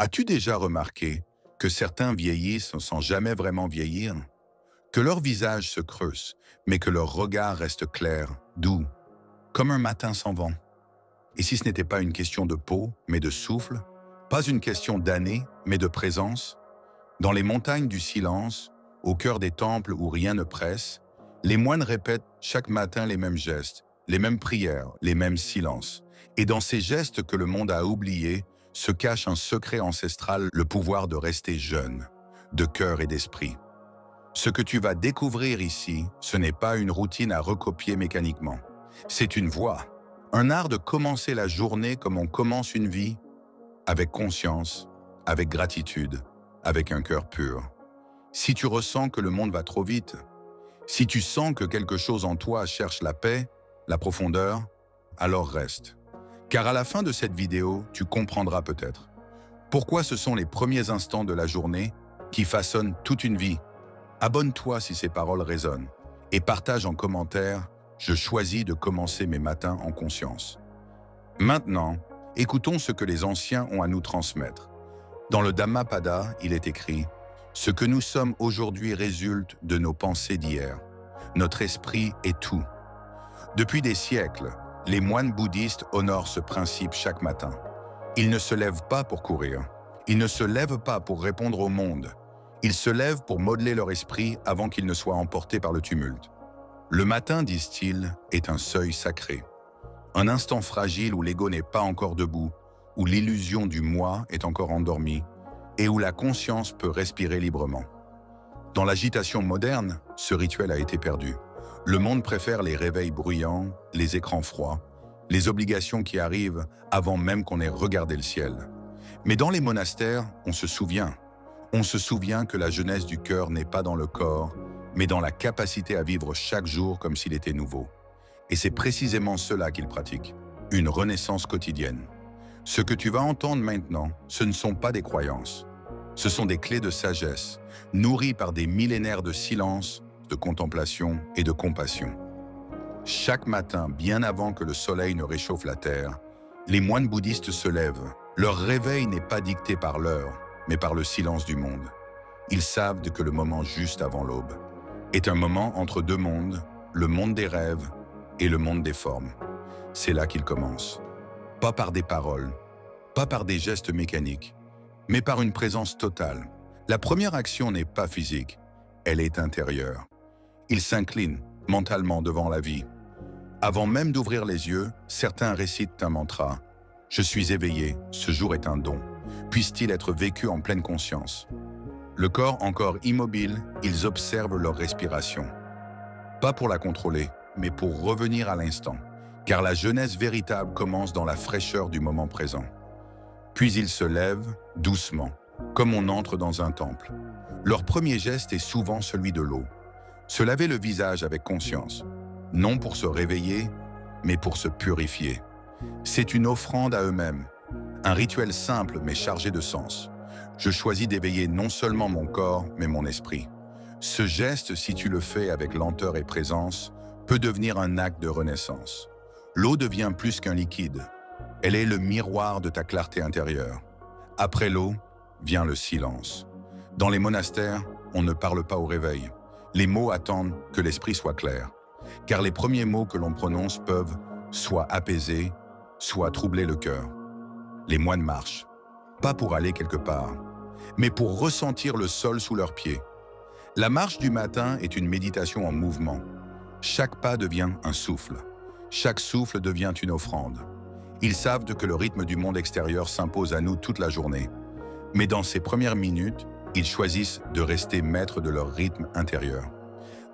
As-tu déjà remarqué que certains vieillissent sans jamais vraiment vieillir? Que leur visage se creuse, mais que leur regard reste clair, doux, comme un matin sans vent? Et si ce n'était pas une question de peau, mais de souffle? Pas une question d'années, mais de présence? Dans les montagnes du silence, au cœur des temples où rien ne presse, les moines répètent chaque matin les mêmes gestes, les mêmes prières, les mêmes silences. Et dans ces gestes que le monde a oubliés, se cache un secret ancestral, le pouvoir de rester jeune, de cœur et d'esprit. Ce que tu vas découvrir ici, ce n'est pas une routine à recopier mécaniquement. C'est une voie, un art de commencer la journée comme on commence une vie, avec conscience, avec gratitude, avec un cœur pur. Si tu ressens que le monde va trop vite, si tu sens que quelque chose en toi cherche la paix, la profondeur, alors reste. Car à la fin de cette vidéo, tu comprendras peut-être pourquoi ce sont les premiers instants de la journée qui façonnent toute une vie. Abonne-toi si ces paroles résonnent et partage en commentaire « Je choisis de commencer mes matins en conscience ». Maintenant, écoutons ce que les anciens ont à nous transmettre. Dans le Dhammapada, il est écrit « Ce que nous sommes aujourd'hui résulte de nos pensées d'hier. Notre esprit est tout ». Depuis des siècles, les moines bouddhistes honorent ce principe chaque matin. Ils ne se lèvent pas pour courir. Ils ne se lèvent pas pour répondre au monde. Ils se lèvent pour modeler leur esprit avant qu'il ne soit emporté par le tumulte. Le matin, disent-ils, est un seuil sacré. Un instant fragile où l'ego n'est pas encore debout, où l'illusion du moi est encore endormie et où la conscience peut respirer librement. Dans l'agitation moderne, ce rituel a été perdu. Le monde préfère les réveils bruyants, les écrans froids, les obligations qui arrivent avant même qu'on ait regardé le ciel. Mais dans les monastères, on se souvient. On se souvient que la jeunesse du cœur n'est pas dans le corps, mais dans la capacité à vivre chaque jour comme s'il était nouveau. Et c'est précisément cela qu'ils pratiquent, une renaissance quotidienne. Ce que tu vas entendre maintenant, ce ne sont pas des croyances. Ce sont des clés de sagesse, nourries par des millénaires de silence, de contemplation et de compassion. Chaque matin, bien avant que le soleil ne réchauffe la terre, les moines bouddhistes se lèvent. Leur réveil n'est pas dicté par l'heure, mais par le silence du monde. Ils savent que le moment juste avant l'aube est un moment entre deux mondes, le monde des rêves et le monde des formes. C'est là qu'ils commencent. Pas par des paroles, pas par des gestes mécaniques, mais par une présence totale. La première action n'est pas physique, elle est intérieure. Ils s'inclinent mentalement devant la vie. Avant même d'ouvrir les yeux, certains récitent un mantra. « Je suis éveillé, ce jour est un don. Puisse-t-il être vécu en pleine conscience ?» Le corps encore immobile, ils observent leur respiration. Pas pour la contrôler, mais pour revenir à l'instant, car la jeunesse véritable commence dans la fraîcheur du moment présent. Puis ils se lèvent, doucement, comme on entre dans un temple. Leur premier geste est souvent celui de l'eau. Se laver le visage avec conscience, non pour se réveiller, mais pour se purifier. C'est une offrande à eux-mêmes, un rituel simple mais chargé de sens. Je choisis d'éveiller non seulement mon corps, mais mon esprit. Ce geste, si tu le fais avec lenteur et présence, peut devenir un acte de renaissance. L'eau devient plus qu'un liquide. Elle est le miroir de ta clarté intérieure. Après l'eau, vient le silence. Dans les monastères, on ne parle pas au réveil. Les mots attendent que l'esprit soit clair. Car les premiers mots que l'on prononce peuvent soit apaiser, soit troubler le cœur. Les moines marchent, pas pour aller quelque part, mais pour ressentir le sol sous leurs pieds. La marche du matin est une méditation en mouvement. Chaque pas devient un souffle. Chaque souffle devient une offrande. Ils savent que le rythme du monde extérieur s'impose à nous toute la journée. Mais dans ces premières minutes, ils choisissent de rester maîtres de leur rythme intérieur.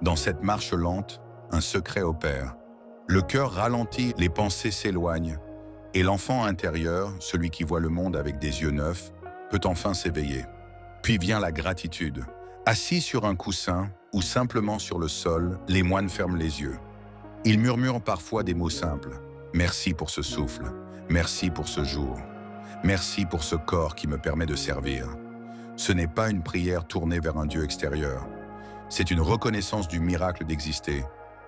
Dans cette marche lente, un secret opère. Le cœur ralentit, les pensées s'éloignent, et l'enfant intérieur, celui qui voit le monde avec des yeux neufs, peut enfin s'éveiller. Puis vient la gratitude. Assis sur un coussin ou simplement sur le sol, les moines ferment les yeux. Ils murmurent parfois des mots simples. « Merci pour ce souffle. Merci pour ce jour. Merci pour ce corps qui me permet de servir. » Ce n'est pas une prière tournée vers un Dieu extérieur. C'est une reconnaissance du miracle d'exister,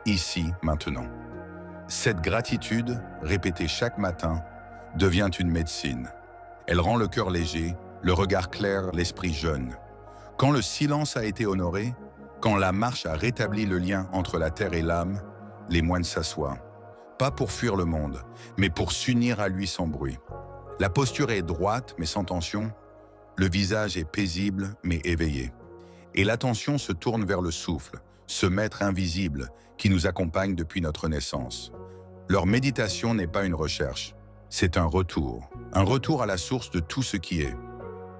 ici, maintenant. Cette gratitude, répétée chaque matin, devient une médecine. Elle rend le cœur léger, Le regard clair, l'esprit jeune. Quand le silence a été honoré, quand la marche a rétabli le lien entre la terre et l'âme, les moines s'assoient. Pas pour fuir le monde, mais pour s'unir à lui sans bruit. La posture est droite, mais sans tension. Le visage est paisible, mais éveillé. Et l'attention se tourne vers le souffle, ce maître invisible qui nous accompagne depuis notre naissance. Leur méditation n'est pas une recherche, c'est un retour à la source de tout ce qui est.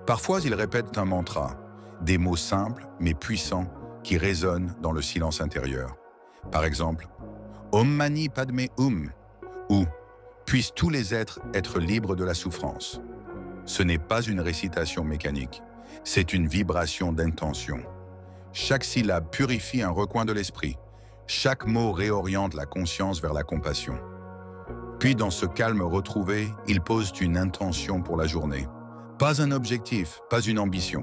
Parfois, ils répètent un mantra, des mots simples mais puissants qui résonnent dans le silence intérieur. Par exemple, Om Mani Padme Hum, ou puissent tous les êtres être libres de la souffrance. Ce n'est pas une récitation mécanique, c'est une vibration d'intention. Chaque syllabe purifie un recoin de l'esprit, chaque mot réoriente la conscience vers la compassion. Puis dans ce calme retrouvé, ils posent une intention pour la journée. Pas un objectif, pas une ambition,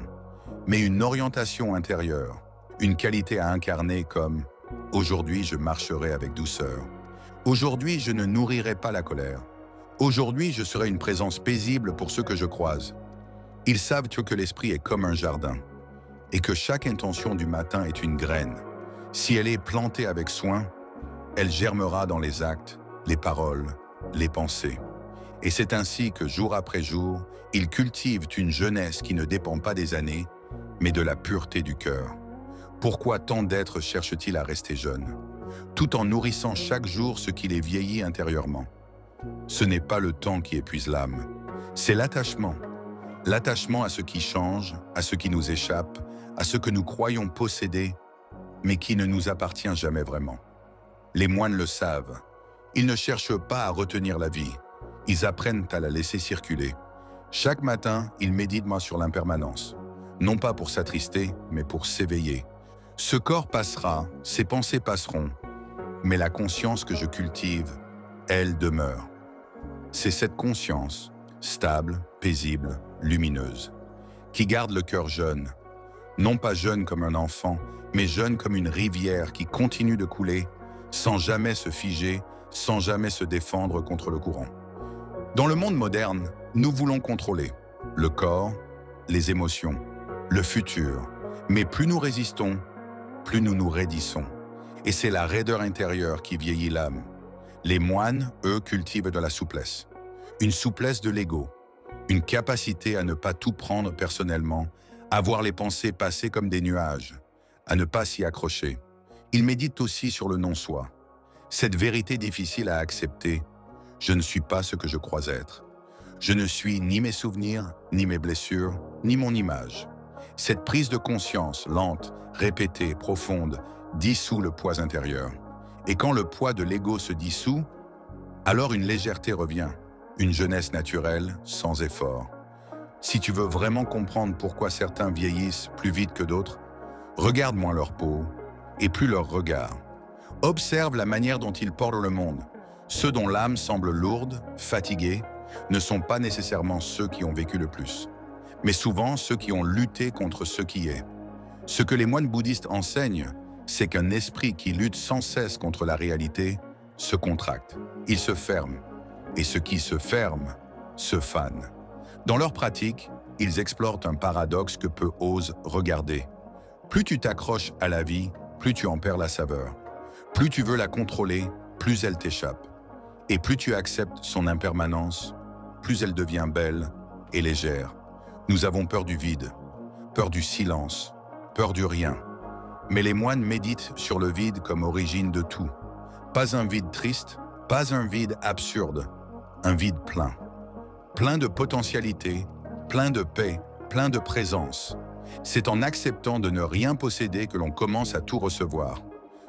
mais une orientation intérieure, une qualité à incarner comme « Aujourd'hui, je marcherai avec douceur ». Aujourd'hui, je ne nourrirai pas la colère. Aujourd'hui, je serai une présence paisible pour ceux que je croise. Ils savent que l'esprit est comme un jardin et que chaque intention du matin est une graine. Si elle est plantée avec soin, elle germera dans les actes, les paroles, les pensées. Et c'est ainsi que jour après jour, ils cultivent une jeunesse qui ne dépend pas des années, mais de la pureté du cœur. Pourquoi tant d'êtres cherchent-ils à rester jeunes, tout en nourrissant chaque jour ce qui les vieillit intérieurement? Ce n'est pas le temps qui épuise l'âme, c'est l'attachement. L'attachement à ce qui change, à ce qui nous échappe, à ce que nous croyons posséder, mais qui ne nous appartient jamais vraiment. Les moines le savent. Ils ne cherchent pas à retenir la vie. Ils apprennent à la laisser circuler. Chaque matin, ils méditent sur l'impermanence. Non pas pour s'attrister, mais pour s'éveiller. Ce corps passera, ces pensées passeront, mais la conscience que je cultive, elle demeure. C'est cette conscience, stable, paisible, lumineuse, qui garde le cœur jeune. Non pas jeune comme un enfant, mais jeune comme une rivière qui continue de couler, sans jamais se figer, sans jamais se défendre contre le courant. Dans le monde moderne, nous voulons contrôler le corps, les émotions, le futur. Mais plus nous résistons, plus nous nous raidissons. Et c'est la raideur intérieure qui vieillit l'âme. Les moines, eux, cultivent de la souplesse. Une souplesse de l'ego, une capacité à ne pas tout prendre personnellement, à voir les pensées passer comme des nuages, à ne pas s'y accrocher. Ils méditent aussi sur le non-soi. Cette vérité difficile à accepter, je ne suis pas ce que je crois être. Je ne suis ni mes souvenirs, ni mes blessures, ni mon image. Cette prise de conscience lente, répétée, profonde, dissout le poids intérieur. Et quand le poids de l'ego se dissout, alors une légèreté revient, une jeunesse naturelle, sans effort. Si tu veux vraiment comprendre pourquoi certains vieillissent plus vite que d'autres, regarde moins leur peau et plus leur regard. Observe la manière dont ils portent le monde. Ceux dont l'âme semble lourde, fatiguée, ne sont pas nécessairement ceux qui ont vécu le plus, mais souvent ceux qui ont lutté contre ce qui est. Ce que les moines bouddhistes enseignent, c'est qu'un esprit qui lutte sans cesse contre la réalité se contracte, il se ferme, et ce qui se ferme se fane. Dans leur pratique, ils explorent un paradoxe que peu osent regarder. Plus tu t'accroches à la vie, plus tu en perds la saveur. Plus tu veux la contrôler, plus elle t'échappe. Et plus tu acceptes son impermanence, plus elle devient belle et légère. Nous avons peur du vide, peur du silence, peur du rien. Mais les moines méditent sur le vide comme origine de tout. Pas un vide triste, pas un vide absurde, un vide plein. Plein de potentialités, plein de paix, plein de présence. C'est en acceptant de ne rien posséder que l'on commence à tout recevoir.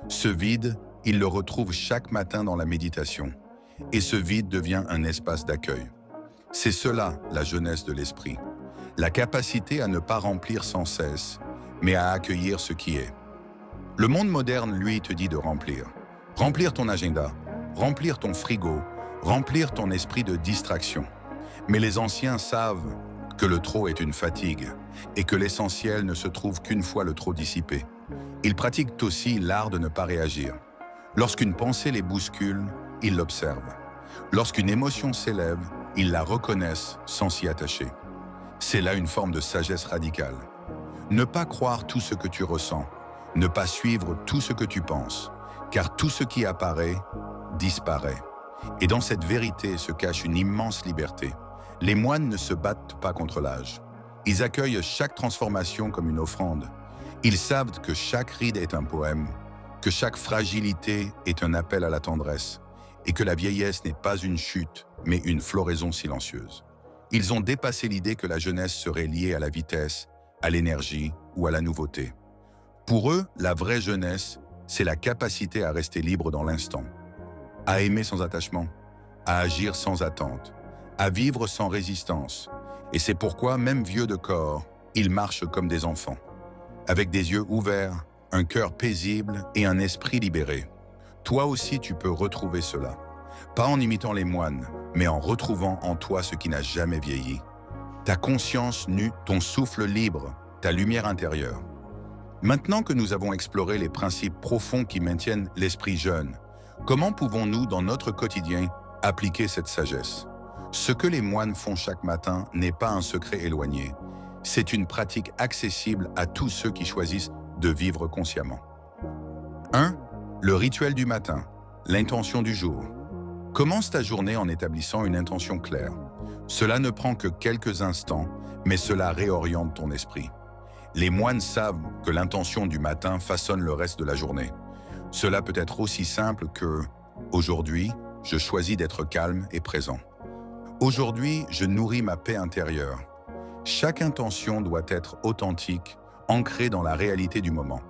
Ce vide, il le retrouve chaque matin dans la méditation. Et ce vide devient un espace d'accueil. C'est cela, la jeunesse de l'esprit. La capacité à ne pas remplir sans cesse, mais à accueillir ce qui est. Le monde moderne, lui, te dit de remplir. Remplir ton agenda, remplir ton frigo, remplir ton esprit de distraction. Mais les anciens savent que le trop est une fatigue et que l'essentiel ne se trouve qu'une fois le trop dissipé. Ils pratiquent aussi l'art de ne pas réagir. Lorsqu'une pensée les bouscule, ils l'observent. Lorsqu'une émotion s'élève, ils la reconnaissent sans s'y attacher. C'est là une forme de sagesse radicale. Ne pas croire tout ce que tu ressens, ne pas suivre tout ce que tu penses, car tout ce qui apparaît, disparaît. Et dans cette vérité se cache une immense liberté. Les moines ne se battent pas contre l'âge. Ils accueillent chaque transformation comme une offrande. Ils savent que chaque ride est un poème, que chaque fragilité est un appel à la tendresse, et que la vieillesse n'est pas une chute, mais une floraison silencieuse. Ils ont dépassé l'idée que la jeunesse serait liée à la vitesse, à l'énergie ou à la nouveauté. Pour eux, la vraie jeunesse, c'est la capacité à rester libre dans l'instant, à aimer sans attachement, à agir sans attente, à vivre sans résistance. Et c'est pourquoi, même vieux de corps, ils marchent comme des enfants, avec des yeux ouverts, un cœur paisible et un esprit libéré. Toi aussi, tu peux retrouver cela. Pas en imitant les moines, mais en retrouvant en toi ce qui n'a jamais vieilli. Ta conscience nue, ton souffle libre, ta lumière intérieure. Maintenant que nous avons exploré les principes profonds qui maintiennent l'esprit jeune, comment pouvons-nous, dans notre quotidien, appliquer cette sagesse? Ce que les moines font chaque matin n'est pas un secret éloigné. C'est une pratique accessible à tous ceux qui choisissent de vivre consciemment. 1. Le rituel du matin, l'intention du jour. Commence ta journée en établissant une intention claire. Cela ne prend que quelques instants, mais cela réoriente ton esprit. Les moines savent que l'intention du matin façonne le reste de la journée. Cela peut être aussi simple que « Aujourd'hui, je choisis d'être calme et présent. Aujourd'hui, je nourris ma paix intérieure. » Chaque intention doit être authentique, ancrée dans la réalité du moment.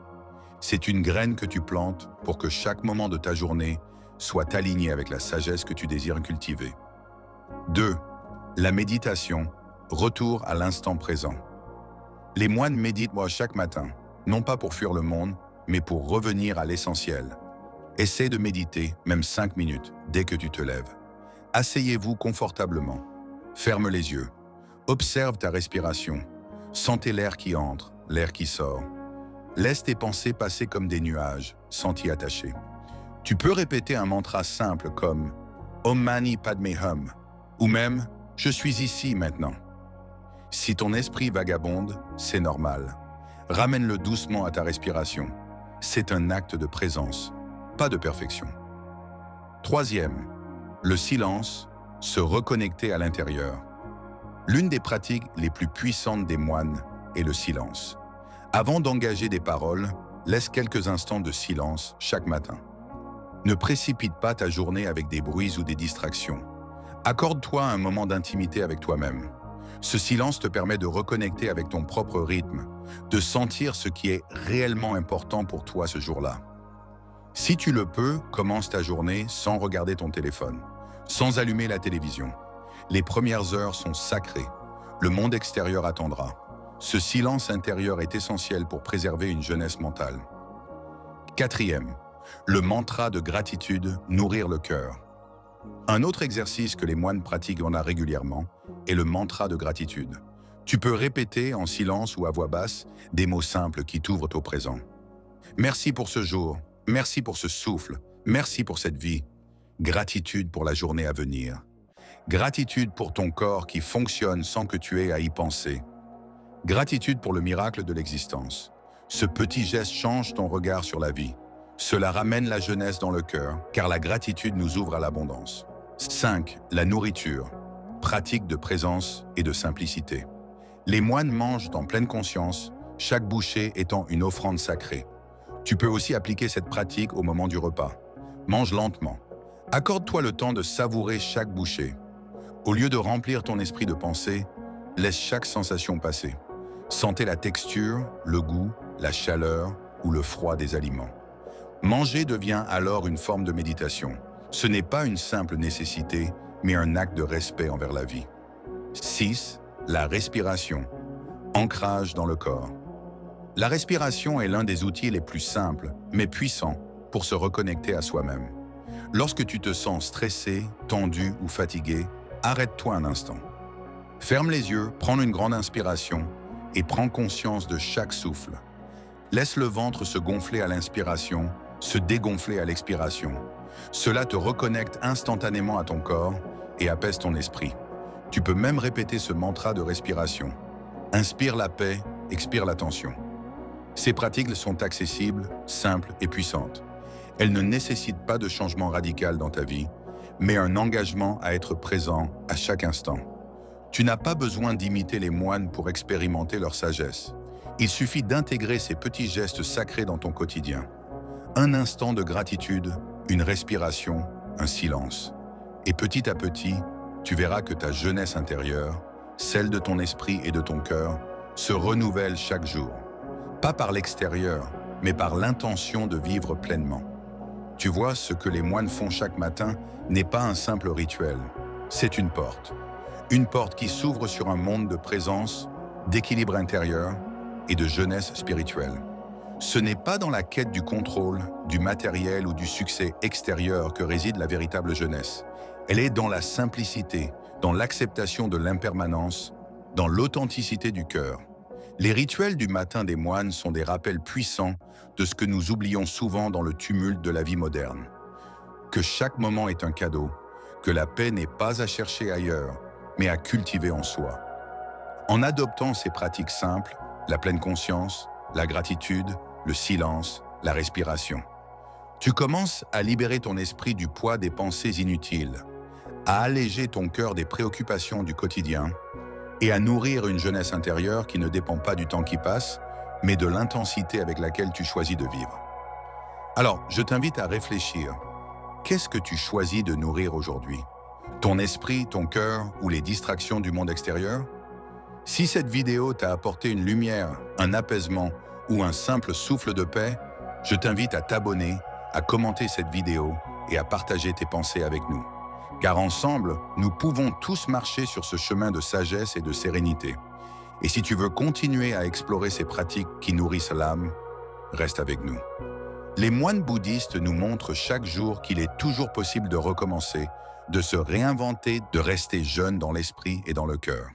C'est une graine que tu plantes pour que chaque moment de ta journée soit aligné avec la sagesse que tu désires cultiver. 2. La méditation, retour à l'instant présent. Les moines méditent chaque matin, non pas pour fuir le monde, mais pour revenir à l'essentiel. Essaie de méditer, même 5 minutes, dès que tu te lèves. Asseyez-vous confortablement. Ferme les yeux. Observe ta respiration. Sentez l'air qui entre, l'air qui sort. Laisse tes pensées passer comme des nuages, sans t'y attacher. Tu peux répéter un mantra simple comme « Om Mani Padme Hum » ou même « Je suis ici maintenant ». Si ton esprit vagabonde, c'est normal. Ramène-le doucement à ta respiration. C'est un acte de présence, pas de perfection. 3. Le silence, se reconnecter à l'intérieur. L'une des pratiques les plus puissantes des moines est le silence. Avant d'engager des paroles, laisse quelques instants de silence chaque matin. Ne précipite pas ta journée avec des bruits ou des distractions. Accorde-toi un moment d'intimité avec toi-même. Ce silence te permet de reconnecter avec ton propre rythme, de sentir ce qui est réellement important pour toi ce jour-là. Si tu le peux, commence ta journée sans regarder ton téléphone, sans allumer la télévision. Les premières heures sont sacrées. Le monde extérieur attendra. Ce silence intérieur est essentiel pour préserver une jeunesse mentale. 4. Le mantra de gratitude, nourrir le cœur. Un autre exercice que les moines pratiquent régulièrement est le mantra de gratitude. Tu peux répéter en silence ou à voix basse des mots simples qui t'ouvrent au présent. Merci pour ce jour, merci pour ce souffle, merci pour cette vie. Gratitude pour la journée à venir. Gratitude pour ton corps qui fonctionne sans que tu aies à y penser. Gratitude pour le miracle de l'existence. Ce petit geste change ton regard sur la vie. Cela ramène la jeunesse dans le cœur, car la gratitude nous ouvre à l'abondance. 5. La nourriture. Pratique de présence et de simplicité. Les moines mangent en pleine conscience, chaque bouchée étant une offrande sacrée. Tu peux aussi appliquer cette pratique au moment du repas. Mange lentement. Accorde-toi le temps de savourer chaque bouchée. Au lieu de remplir ton esprit de pensée, laisse chaque sensation passer. Sentez la texture, le goût, la chaleur ou le froid des aliments. Manger devient alors une forme de méditation. Ce n'est pas une simple nécessité, mais un acte de respect envers la vie. 6. La respiration. Ancrage dans le corps. La respiration est l'un des outils les plus simples, mais puissants, pour se reconnecter à soi-même. Lorsque tu te sens stressé, tendu ou fatigué, arrête-toi un instant. Ferme les yeux, prends une grande inspiration et prends conscience de chaque souffle. Laisse le ventre se gonfler à l'inspiration, se dégonfler à l'expiration. Cela te reconnecte instantanément à ton corps et apaise ton esprit. Tu peux même répéter ce mantra de respiration. Inspire la paix, expire la tension. Ces pratiques sont accessibles, simples et puissantes. Elles ne nécessitent pas de changement radical dans ta vie, mais un engagement à être présent à chaque instant. Tu n'as pas besoin d'imiter les moines pour expérimenter leur sagesse. Il suffit d'intégrer ces petits gestes sacrés dans ton quotidien. Un instant de gratitude, une respiration, un silence. Et petit à petit, tu verras que ta jeunesse intérieure, celle de ton esprit et de ton cœur, se renouvelle chaque jour. Pas par l'extérieur, mais par l'intention de vivre pleinement. Tu vois, ce que les moines font chaque matin n'est pas un simple rituel. C'est une porte. Une porte qui s'ouvre sur un monde de présence, d'équilibre intérieur et de jeunesse spirituelle. Ce n'est pas dans la quête du contrôle, du matériel ou du succès extérieur que réside la véritable jeunesse. Elle est dans la simplicité, dans l'acceptation de l'impermanence, dans l'authenticité du cœur. Les rituels du matin des moines sont des rappels puissants de ce que nous oublions souvent dans le tumulte de la vie moderne. Que chaque moment est un cadeau, que la paix n'est pas à chercher ailleurs, mais à cultiver en soi. En adoptant ces pratiques simples, la pleine conscience, la gratitude, le silence, la respiration, tu commences à libérer ton esprit du poids des pensées inutiles, à alléger ton cœur des préoccupations du quotidien et à nourrir une jeunesse intérieure qui ne dépend pas du temps qui passe, mais de l'intensité avec laquelle tu choisis de vivre. Alors, je t'invite à réfléchir. Qu'est-ce que tu choisis de nourrir aujourd'hui? Ton esprit, ton cœur ou les distractions du monde extérieur? Si cette vidéo t'a apporté une lumière, un apaisement ou un simple souffle de paix, je t'invite à t'abonner, à commenter cette vidéo et à partager tes pensées avec nous. Car ensemble, nous pouvons tous marcher sur ce chemin de sagesse et de sérénité. Et si tu veux continuer à explorer ces pratiques qui nourrissent l'âme, reste avec nous. Les moines bouddhistes nous montrent chaque jour qu'il est toujours possible de recommencer, de se réinventer, de rester jeune dans l'esprit et dans le cœur.